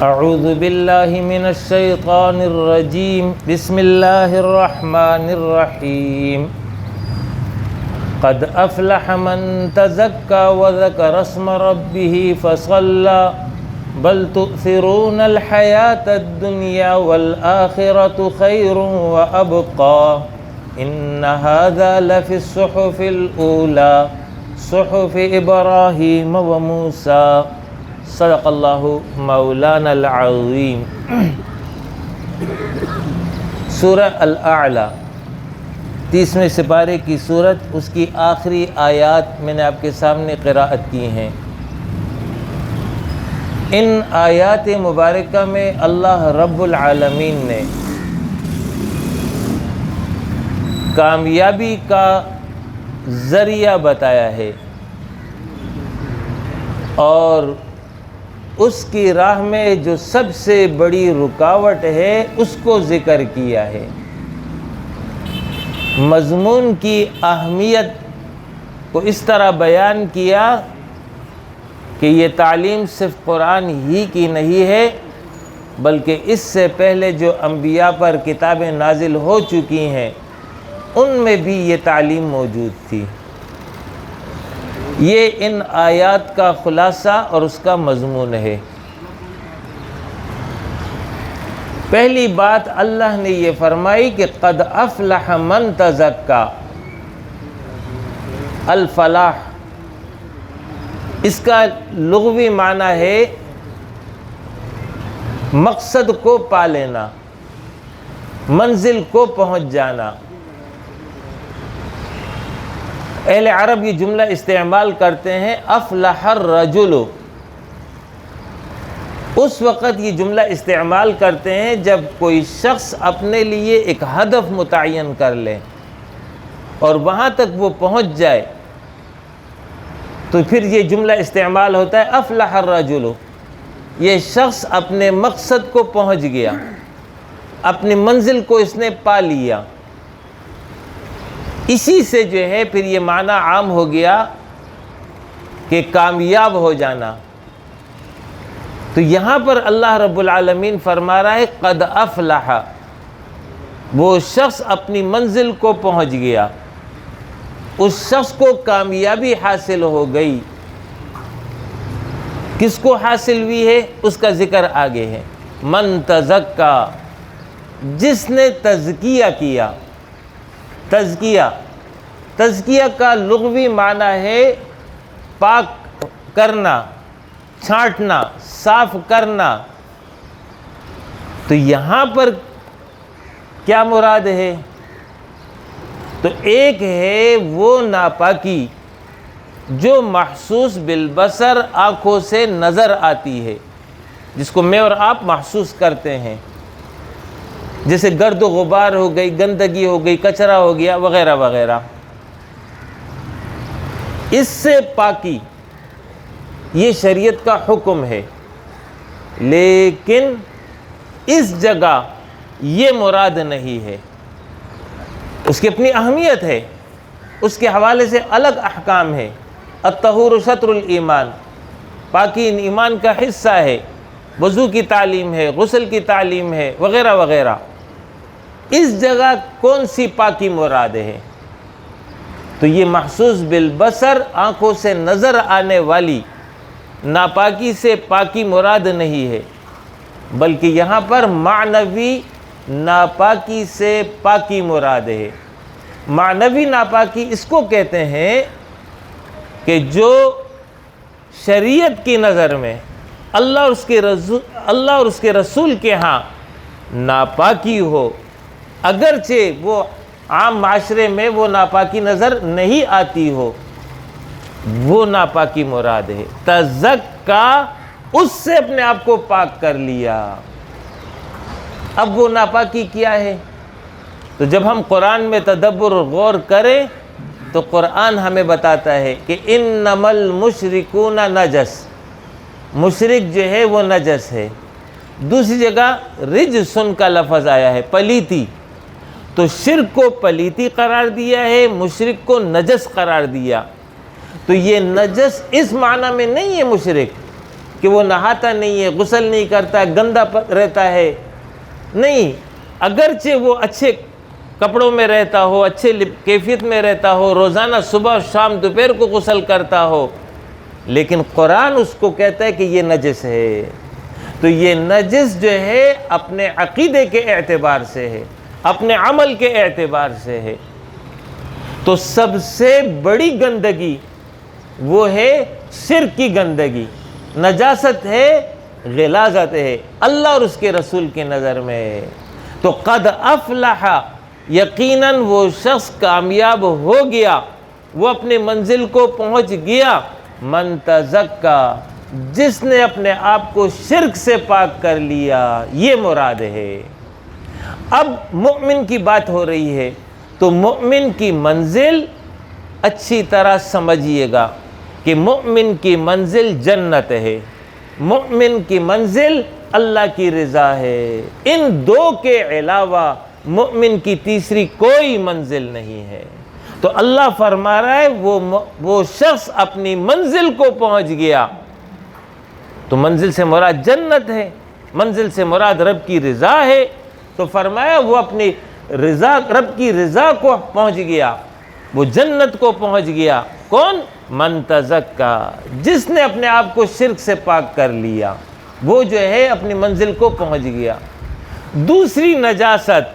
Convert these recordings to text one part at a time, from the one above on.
اعوذ باللہ من الشیطان الرجیم بسم اللہ الرحمن الرحیم قد افلح من تزکا وذکر اسم ربہ فصلی بل تؤثرون الحیاة الدنیا والآخرة خیر وابقا ان هذا لفی الصحف الاولی صحف ابراہیم وموسیٰ صدق اللہ مولانا العظیم۔ سورہ الاعلی 30ویں سپارے کی سورت، اس کی آخری آیات میں نے آپ کے سامنے قراءت کی ہیں۔ ان آیات مبارکہ میں اللہ رب العالمین نے کامیابی کا ذریعہ بتایا ہے اور اس کی راہ میں جو سب سے بڑی رکاوٹ ہے اس کو ذکر کیا ہے۔ مضمون کی اہمیت کو اس طرح بیان کیا کہ یہ تعلیم صرف قرآن ہی کی نہیں ہے، بلکہ اس سے پہلے جو انبیاء پر کتابیں نازل ہو چکی ہیں ان میں بھی یہ تعلیم موجود تھی۔ یہ ان آیات کا خلاصہ اور اس کا مضمون ہے۔ پہلی بات اللہ نے یہ فرمائی کہ قد افلح من تزکا۔ الفلاح اس کا لغوی معنی ہے مقصد کو پا لینا، منزل کو پہنچ جانا۔ اہل عرب یہ جملہ استعمال کرتے ہیں افلح الرجل، اس وقت یہ جملہ استعمال کرتے ہیں جب کوئی شخص اپنے لیے ایک ہدف متعین کر لے اور وہاں تک وہ پہنچ جائے تو پھر یہ جملہ استعمال ہوتا ہے افلح الرجل، یہ شخص اپنے مقصد کو پہنچ گیا، اپنی منزل کو اس نے پا لیا۔ اسی سے جو ہے پھر یہ معنی عام ہو گیا کہ کامیاب ہو جانا۔ تو یہاں پر اللہ رب العالمین فرما رہا ہے قد افلح، وہ شخص اپنی منزل کو پہنچ گیا، اس شخص کو کامیابی حاصل ہو گئی۔ کس کو حاصل ہوئی ہے اس کا ذکر آگے ہے۔ من تزکا، جس نے تزکیہ کیا۔ تزکیہ کا لغوی معنی ہے پاک کرنا، چھانٹنا، صاف کرنا۔ تو یہاں پر کیا مراد ہے؟ تو ایک ہے وہ ناپاکی جو محسوس بالبصر آنکھوں سے نظر آتی ہے، جس کو میں اور آپ محسوس کرتے ہیں، جیسے گرد و غبار ہو گئی، گندگی ہو گئی، کچرا ہو گیا وغیرہ وغیرہ۔ اس سے پاکی یہ شریعت کا حکم ہے، لیکن اس جگہ یہ مراد نہیں ہے۔ اس کی اپنی اہمیت ہے، اس کے حوالے سے الگ احکام ہے۔ الطہور شطر الایمان، پاکی ایمان کا حصہ ہے، وضو کی تعلیم ہے، غسل کی تعلیم ہے وغیرہ وغیرہ۔ اس جگہ کون سی پاکی مراد ہے؟ تو یہ محسوس بالبصر آنکھوں سے نظر آنے والی ناپاکی سے پاکی مراد نہیں ہے، بلکہ یہاں پر معنوی ناپاکی سے پاکی مراد ہے۔ معنوی ناپاکی اس کو کہتے ہیں کہ جو شریعت کی نظر میں اللہ اور اس کے رسول کے ہاں ناپاکی ہو، اگرچہ وہ عام معاشرے میں وہ ناپاکی نظر نہیں آتی ہو، وہ ناپاکی مراد ہے۔ تزکا، اس سے اپنے آپ کو پاک کر لیا۔ اب وہ ناپاکی کیا ہے؟ تو جب ہم قرآن میں تدبر اور غور کریں تو قرآن ہمیں بتاتا ہے کہ انما المشرکون نجس، مشرک جو ہے وہ نجس ہے۔ دوسری جگہ رجسن کا لفظ آیا ہے، پلیتی۔ تو شرک کو پلیتی قرار دیا ہے، مشرک کو نجس قرار دیا۔ تو یہ نجس اس معنی میں نہیں ہے مشرک کہ وہ نہاتا نہیں ہے، غسل نہیں کرتا، گندا رہتا ہے، نہیں، اگرچہ وہ اچھے کپڑوں میں رہتا ہو، اچھے کیفیت میں رہتا ہو، روزانہ صبح شام دوپہر کو غسل کرتا ہو، لیکن قرآن اس کو کہتا ہے کہ یہ نجس ہے۔ تو یہ نجس جو ہے اپنے عقیدے کے اعتبار سے ہے، اپنے عمل کے اعتبار سے ہے۔ تو سب سے بڑی گندگی وہ ہے شرک کی گندگی، نجاست ہے، غلاظت ہے اللہ اور اس کے رسول کی نظر میں۔ تو قد افلح، یقیناً وہ شخص کامیاب ہو گیا، وہ اپنی منزل کو پہنچ گیا، من تزکا، جس نے اپنے آپ کو شرک سے پاک کر لیا، یہ مراد ہے۔ اب مومن کی بات ہو رہی ہے، تو مومن کی منزل اچھی طرح سمجھیے گا کہ مومن کی منزل جنت ہے، مومن کی منزل اللہ کی رضا ہے، ان دو کے علاوہ مومن کی تیسری کوئی منزل نہیں ہے۔ تو اللہ فرما رہا ہے وہ شخص اپنی منزل کو پہنچ گیا، تو منزل سے مراد جنت ہے، منزل سے مراد رب کی رضا ہے۔ تو فرمایا وہ اپنی رضا، رب کی رضا کو پہنچ گیا، وہ جنت کو پہنچ گیا۔ کون؟ من تزکا، جس نے اپنے آپ کو شرک سے پاک کر لیا، وہ جو ہے اپنی منزل کو پہنچ گیا۔ دوسری نجاست،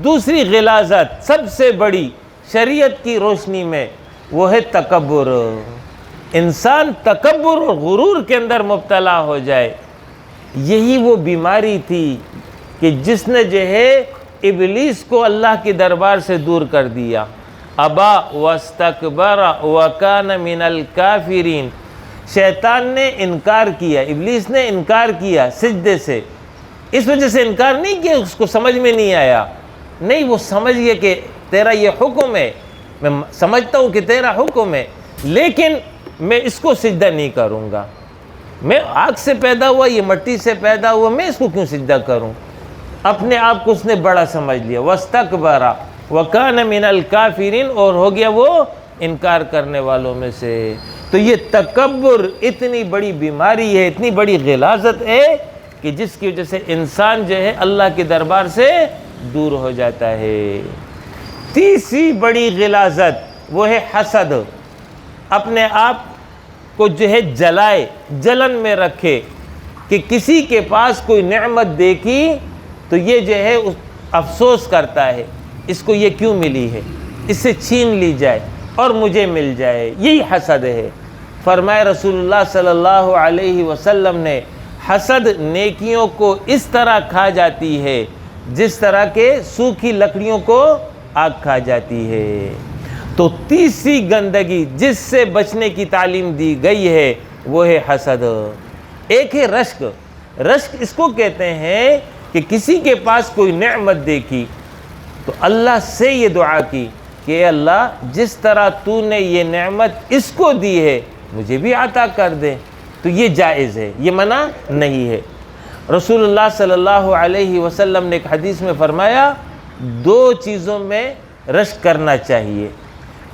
دوسری غلاظت سب سے بڑی شریعت کی روشنی میں وہ ہے تکبر۔ انسان تکبر اور غرور کے اندر مبتلا ہو جائے، یہی وہ بیماری تھی کہ جس نے جو ہے ابلیس کو اللہ کے دربار سے دور کر دیا۔ ابا واستکبر وکان من الکافرین، شیطان نے انکار کیا، ابلیس نے انکار کیا سجدے سے۔ اس وجہ سے انکار نہیں کیا اس کو سمجھ میں نہیں آیا، نہیں، وہ سمجھ گیا کہ تیرا یہ حکم ہے، میں سمجھتا ہوں کہ تیرا حکم ہے، لیکن میں اس کو سجدہ نہیں کروں گا، میں آگ سے پیدا ہوا، یہ مٹی سے پیدا ہوا، میں اس کو کیوں سجدہ کروں؟ اپنے آپ کو اس نے بڑا سمجھ لیا، واستکبر وکان من الکافرین، اور ہو گیا وہ انکار کرنے والوں میں سے۔ تو یہ تکبر اتنی بڑی بیماری ہے، اتنی بڑی غلاظت ہے کہ جس کی وجہ سے انسان جو ہے اللہ کے دربار سے دور ہو جاتا ہے۔ تیسری بڑی غلاظت وہ ہے حسد، اپنے آپ کو جو ہے جلائے، جلن میں رکھے کہ کسی کے پاس کوئی نعمت دیکھی تو یہ جو ہے افسوس کرتا ہے، اس کو یہ کیوں ملی ہے، اس سے چھین لی جائے اور مجھے مل جائے، یہی حسد ہے۔ فرمائے رسول اللہ صلی اللہ علیہ وسلم نے، حسد نیکیوں کو اس طرح کھا جاتی ہے جس طرح کے سوکھی لکڑیوں کو آگ کھا جاتی ہے۔ تو تیسری گندگی جس سے بچنے کی تعلیم دی گئی ہے وہ ہے حسد۔ ایک ہے رشک، رشک اس کو کہتے ہیں کہ کسی کے پاس کوئی نعمت دیکھی تو اللہ سے یہ دعا کی کہ اے اللہ جس طرح تو نے یہ نعمت اس کو دی ہے مجھے بھی عطا کر دے، تو یہ جائز ہے، یہ منع نہیں ہے۔ رسول اللہ صلی اللہ علیہ وسلم نے ایک حدیث میں فرمایا دو چیزوں میں رشک کرنا چاہیے۔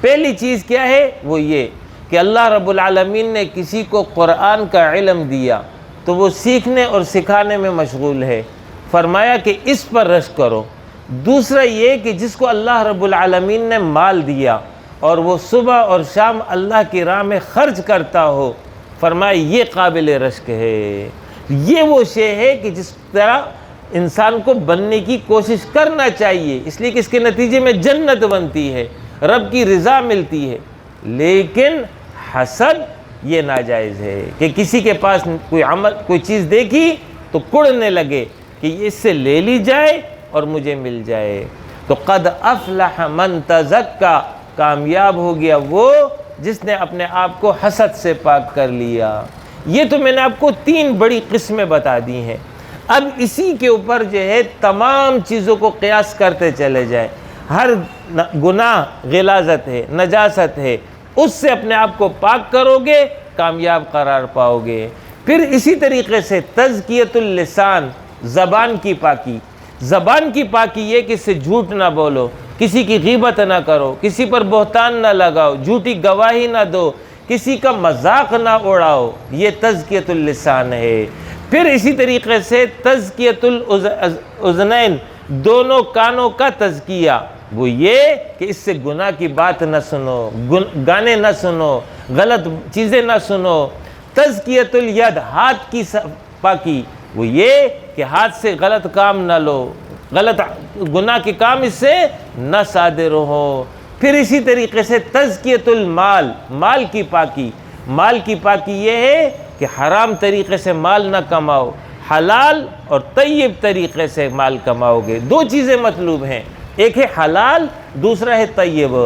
پہلی چیز کیا ہے؟ وہ یہ کہ اللہ رب العالمین نے کسی کو قرآن کا علم دیا تو وہ سیکھنے اور سکھانے میں مشغول ہے، فرمایا کہ اس پر رشک کرو۔ دوسرا یہ کہ جس کو اللہ رب العالمین نے مال دیا اور وہ صبح اور شام اللہ کی راہ میں خرچ کرتا ہو، فرمایا یہ قابل رشک ہے۔ یہ وہ شے ہے کہ جس طرح انسان کو بننے کی کوشش کرنا چاہیے، اس لیے کہ اس کے نتیجے میں جنت بنتی ہے، رب کی رضا ملتی ہے۔ لیکن حسد یہ ناجائز ہے کہ کسی کے پاس کوئی چیز دیکھی تو کڑنے لگے کہ اس سے لے لی جائے اور مجھے مل جائے۔ تو قد افلح من تزکا، کامیاب ہو گیا وہ جس نے اپنے آپ کو حسد سے پاک کر لیا۔ یہ تو میں نے آپ کو تین بڑی قسمیں بتا دی ہیں، اب اسی کے اوپر جو ہے تمام چیزوں کو قیاس کرتے چلے جائیں۔ ہر گناہ غلاظت ہے، نجاست ہے، اس سے اپنے آپ کو پاک کرو گے کامیاب قرار پاؤ گے۔ پھر اسی طریقے سے تزکیۃ اللسان، زبان کی پاکی، زبان کی پاکی یہ کہ اس سے جھوٹ نہ بولو، کسی کی غیبت نہ کرو، کسی پر بہتان نہ لگاؤ، جھوٹی گواہی نہ دو، کسی کا مذاق نہ اڑاؤ، یہ تزکیۃ اللسان ہے۔ پھر اسی طریقے سے تزکیۃ الاذنین، دونوں کانوں کا تزکیہ، وہ یہ کہ اس سے گناہ کی بات نہ سنو، گانے نہ سنو، غلط چیزیں نہ سنو۔ تزکیۃ الید، ہاتھ کی پاکی، وہ یہ کہ ہاتھ سے غلط کام نہ لو، غلط گناہ کے کام اس سے نہ صادر ہو۔ پھر اسی طریقے سے تزکیۃ المال، مال کی پاکی، مال کی پاکی یہ ہے کہ حرام طریقے سے مال نہ کماؤ، حلال اور طیب طریقے سے مال کماؤ گے۔ دو چیزیں مطلوب ہیں، ایک ہے حلال، دوسرا ہے طیب۔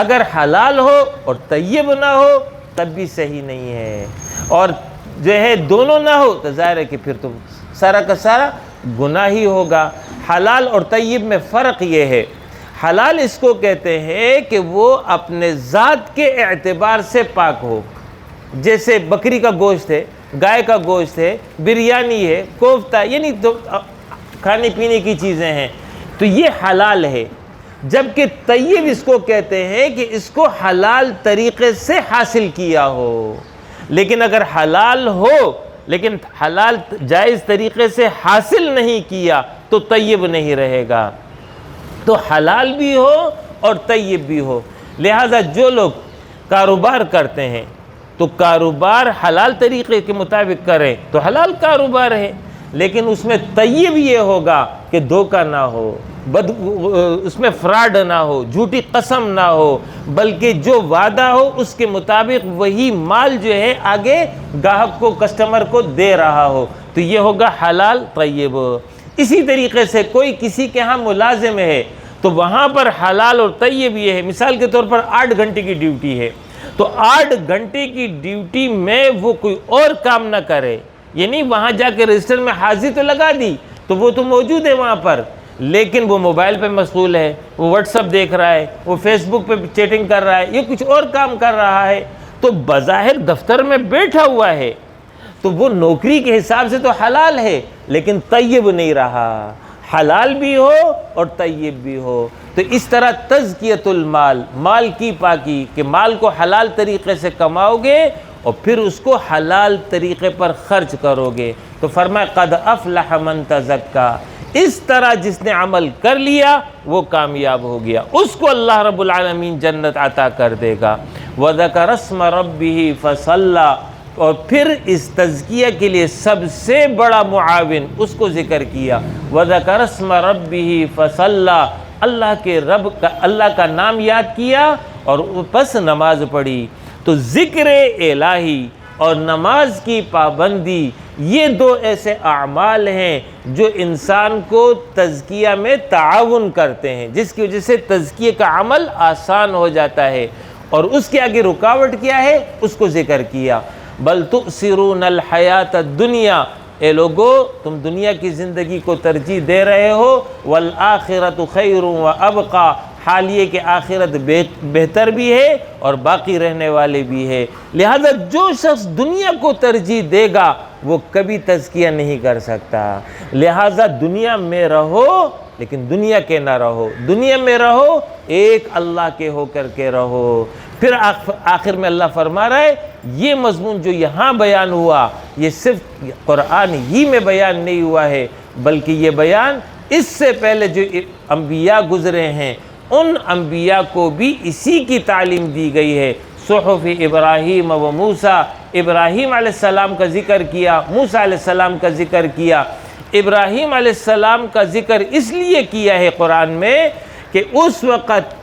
اگر حلال ہو اور طیب نہ ہو تب بھی صحیح نہیں ہے، اور جو ہے دونوں نہ ہو تو ظاہر ہے کہ پھر تم سارا کا سارا گناہ ہی ہوگا۔ حلال اور طیب میں فرق یہ ہے، حلال اس کو کہتے ہیں کہ وہ اپنے ذات کے اعتبار سے پاک ہو، جیسے بکری کا گوشت ہے، گائے کا گوشت ہے، بریانی ہے، کوفتہ، یعنی کھانے پینے کی چیزیں ہیں، تو یہ حلال ہے۔ جبکہ طیب اس کو کہتے ہیں کہ اس کو حلال طریقے سے حاصل کیا ہو۔ لیکن اگر حلال ہو لیکن حلال جائز طریقے سے حاصل نہیں کیا تو طیب نہیں رہے گا۔ تو حلال بھی ہو اور طیب بھی ہو۔ لہذا جو لوگ کاروبار کرتے ہیں تو کاروبار حلال طریقے کے مطابق کریں تو حلال کاروبار ہے، لیکن اس میں طیب یہ ہوگا کہ دھوکہ نہ ہو، اس میں فراڈ نہ ہو، جھوٹی قسم نہ ہو، بلکہ جو وعدہ ہو اس کے مطابق وہی مال جو ہے آگے گاہک کو، کسٹمر کو دے رہا ہو، تو یہ ہوگا حلال طیب۔ اسی طریقے سے کوئی کسی کے ہاں ملازم ہے تو وہاں پر حلال اور طیب یہ ہے، مثال کے طور پر 8 گھنٹے کی ڈیوٹی ہے، تو 8 گھنٹے کی ڈیوٹی میں وہ کوئی اور کام نہ کرے، یعنی وہاں جا کے رجسٹر میں حاضری تو لگا دی تو وہ تو موجود ہے وہاں پر، لیکن وہ موبائل پہ مشغول ہے، وہ واٹس ایپ دیکھ رہا ہے، وہ فیس بک پہ چیٹنگ کر رہا ہے، یہ کچھ اور کام کر رہا ہے، تو بظاہر دفتر میں بیٹھا ہوا ہے تو وہ نوکری کے حساب سے تو حلال ہے لیکن طیب نہیں رہا، حلال بھی ہو اور طیب بھی ہو۔ تو اس طرح تزکیۃ المال، مال کی پاکی، کہ مال کو حلال طریقے سے کماؤ گے اور پھر اس کو حلال طریقے پر خرچ کرو گے، تو فرمایا قد افلح من تزکا، اس طرح جس نے عمل کر لیا وہ کامیاب ہو گیا، اس کو اللہ رب العالمین جنت عطا کر دے گا۔ وَذَكَرَ اسْمَ رَبِّهِ فَصَلَّى، اور پھر اس تزکیہ کے لیے سب سے بڑا معاون اس کو ذکر کیا، وَذَكَرَ اسْمَ رَبِّهِ فَصَلَّى، اللہ کا نام یاد کیا اور پس نماز پڑھی۔ تو ذکر الہی اور نماز کی پابندی، یہ دو ایسے اعمال ہیں جو انسان کو تزکیہ میں تعاون کرتے ہیں، جس کی وجہ سے تزکیہ کا عمل آسان ہو جاتا ہے، اور اس کے آگے رکاوٹ کیا ہے اس کو ذکر کیا۔ بل تؤثرون الحیات الدنیا، اے لوگو تم دنیا کی زندگی کو ترجیح دے رہے ہو، والآخرۃ خیر وابقی، حال یہ کہ آخرت بہتر بھی ہے اور باقی رہنے والے بھی ہے۔ لہذا جو شخص دنیا کو ترجیح دے گا وہ کبھی تزکیہ نہیں کر سکتا۔ لہذا دنیا میں رہو لیکن دنیا کے نہ رہو، دنیا میں رہو ایک اللہ کے ہو کر کے رہو۔ پھر آخر میں اللہ فرما رہا ہے یہ مضمون جو یہاں بیان ہوا یہ صرف قرآن ہی میں بیان نہیں ہوا ہے، بلکہ یہ بیان اس سے پہلے جو انبیاء گزرے ہیں ان انبیاء کو بھی اسی کی تعلیم دی گئی ہے۔ صحف ابراہیم و موسیٰ، ابراہیم علیہ السلام کا ذکر کیا، موسیٰ علیہ السلام کا ذکر کیا۔ ابراہیم علیہ السلام کا ذکر اس لیے کیا ہے قرآن میں کہ اس وقت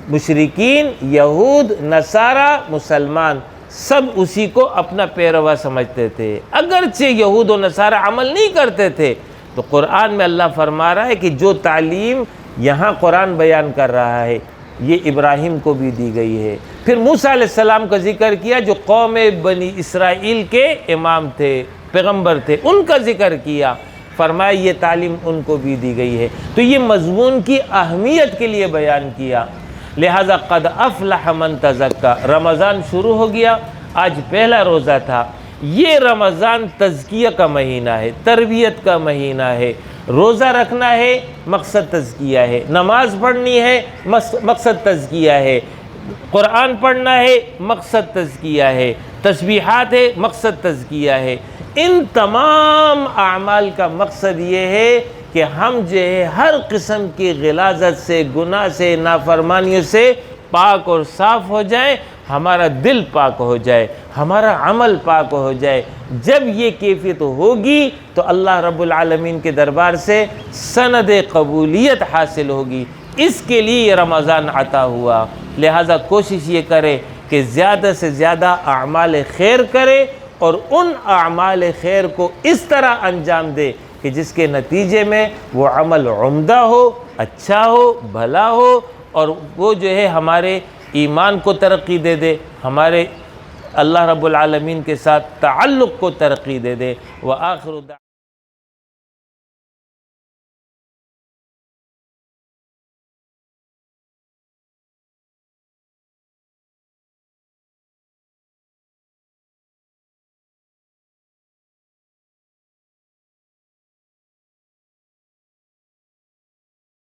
مشرکین، یہود، نصارہ، مسلمان سب اسی کو اپنا پیروا سمجھتے تھے، اگرچہ یہود و نصارہ عمل نہیں کرتے تھے۔ تو قرآن میں اللہ فرما رہا ہے کہ جو تعلیم یہاں قرآن بیان کر رہا ہے یہ ابراہیم کو بھی دی گئی ہے۔ پھر موسیٰ علیہ السلام کا ذکر کیا جو قوم بنی اسرائیل کے امام تھے، پیغمبر تھے، ان کا ذکر کیا، فرمایا یہ تعلیم ان کو بھی دی گئی ہے۔ تو یہ مضمون کی اہمیت کے لیے بیان کیا۔ لہذا قد افلح من تزکا، رمضان شروع ہو گیا، آج پہلا روزہ تھا۔ یہ رمضان تزکیہ کا مہینہ ہے، تربیت کا مہینہ ہے۔ روزہ رکھنا ہے، مقصد تزکیہ ہے، نماز پڑھنی ہے، مقصد تزکیہ ہے، قرآن پڑھنا ہے مقصد تزکیہ ہے، تسبیحات ہے مقصد تزکیہ ہے۔ ان تمام اعمال کا مقصد یہ ہے کہ ہم جو ہے ہر قسم کی غلاظت سے، گناہ سے، نافرمانیوں سے پاک اور صاف ہو جائے، ہمارا دل پاک ہو جائے، ہمارا عمل پاک ہو جائے۔ جب یہ کیفیت ہوگی تو اللہ رب العالمین کے دربار سے سند قبولیت حاصل ہوگی۔ اس کے لیے یہ رمضان عطا ہوا، لہٰذا کوشش یہ کرے کہ زیادہ سے زیادہ اعمال خیر کرے، اور ان اعمال خیر کو اس طرح انجام دے کہ جس کے نتیجے میں وہ عمل عمدہ ہو، اچھا ہو، بھلا ہو، اور وہ جو ہے ہمارے ایمان کو ترقی دے دے، ہمارے اللہ رب العالمین کے ساتھ تعلق کو ترقی دے دے۔ وآخر